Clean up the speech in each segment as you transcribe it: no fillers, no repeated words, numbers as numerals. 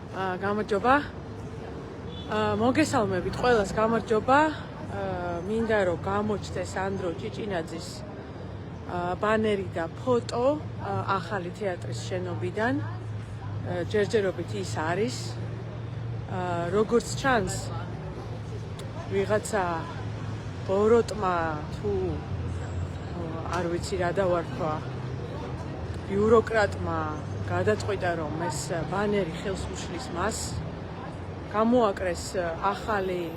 გამარჯობა. მოგესალმებით ყველას, გამარჯობა. მინდა რომ გამოჩნდეს ანდრო ჭიჭინაძის ბანერი და ფოტო ახალი თეატრის შენობიდან. ჯერჯერობით ის არის. როგორც ჩანს, ვიღაცა ბოროტმა თუ არ ვიცი რა დავარქვა, ბიუროკრატმა გადაწყვიტა რომ ეს ბანერი ხელს უშლის მას, გამოაკრეს ახალი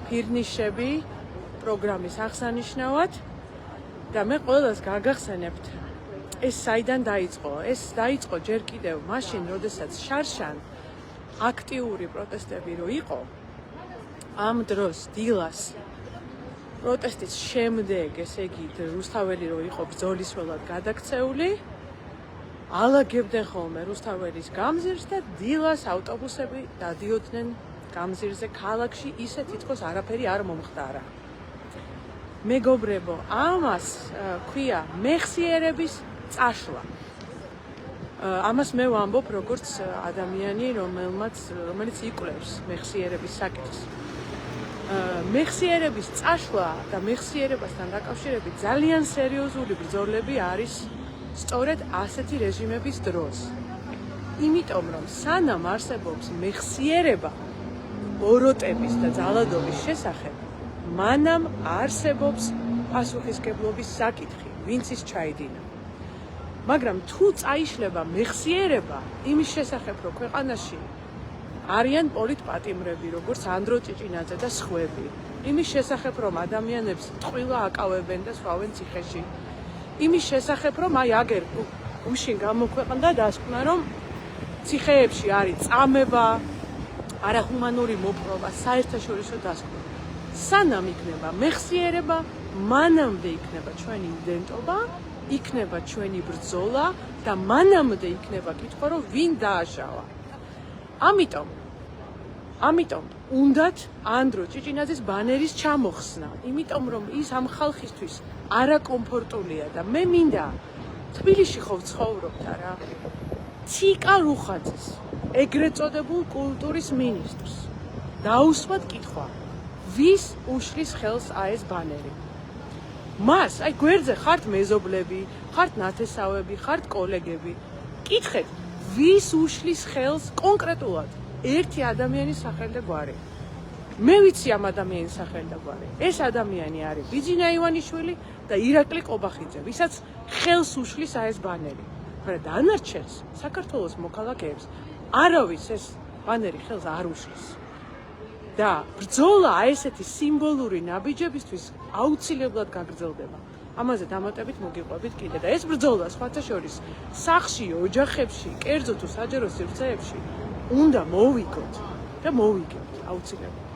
ფირნიშები პროგრამის აღსანიშნავად და მე ყველას გაგახსენებთ, ეს საიდან დაიწყო? ეს დაიწყო ჯერ კიდევ მაშინ, როდესაც შარშან აქტიური პროტესტები რო იყო, ამ დროს დილას პროტესტის შემდეგ, ესე იგი რუსთაველი რო იყო ბრძოლისველად გადაქცეული, ალაგებდნენ ხოლმე რუსთაველის გამზირს და დილას ავტობუსები დადიოდნენ გამზირზე ქალაქში, ისე თითქოს არაფერი არ მომხდარა. მეგობრებო, ამას ქვია მეხსიერების წაშლა. ამას მე ვამბობ როგორც ადამიანი, რომელიც იკვლევს მეხსიერების საკითხს. მეხსიერების წაშლა და მეხსიერებასთან დაკავშირებით ძალიან სერიოზული ბრძოლები არის სწორედ ასეთი რეჟიმების დროს. იმიტომ რომ სანამ არსებობს მეხსიერება ბოროტების და ძალადობის შესახებ, მანამ არსებობს პასუხისმგებლობის საკითხი, ვინც ის ჩაიდინა. მაგრამ თუ წაიშლება მეხსიერება იმის შესახებ, რომ ქვეყანაში არიან პოლიტპატიმრები, როგორც ანდრო ჭიჭინაძე და სხვები, იმის შესახებ, რომ ადამიანებს ტყილა აკავებენ და სვავენ ციხეში, იმის შესახებ, რომ აგერ გუშინ გამოქვეყნდა დასკვნა, რომ ციხეებში არის წამება, არახუმანური მოპყრობა, საერთაშორისო დასკვნა. სანამ იქნება მეხსიერება, მანამდე იქნება ჩვენი იდენტობა, იქნება ჩვენი ბრძოლა და მანამდე იქნება კითხვა, რომ ვინ დააშალა. ამიტომ უნდათ ანდრო ჭიჭინაძის ბანერის ჩამოხსნა, იმიტომ რომ ის ამ ხალხისთვის არაკომფორტულია და მე მინდა თბილისში ხო ვცხოვრობთ არა? ციკა რუხაძის, ეგრეთ წოდებულ კულტურის მინისტრს დაუსვათ კითხვა, ვის უშლის ხელს ეს ბანერი? მას, აი გვერდზე ხართ მეზობლები, ხართ ნათესავები, ხართ კოლეგები. კითხეთ, ვის უშლის ხელს კონკრეტულად? ერთი ადამიანის სახელი და გვარი. მე ვიცი ამ ადამიანის სახელი და გვარი. ეს ადამიანი არის ბიძინა ივანიშვილი და ირაკლი კობახიძე, ვისაც ხელს უშლის ეს ბანერი. მაგრამ დანარჩენს საქართველოს მოქალაქეებს არავის ეს ბანერი ხელს არ უშლის. და ბრძოლა ესეთი სიმბოლური ნაბიჯებისთვის აუცილებლად გაგრძელდება. ამაზე დამატებით მოგიყვებით კიდე და ეს ბრძოლა სხვათა შორის სახლში, ოჯახებში, კერძო თუ საჯარო სივრცეებში უნდა მოვიგოთ და მოვიგებთ აუცილებლად.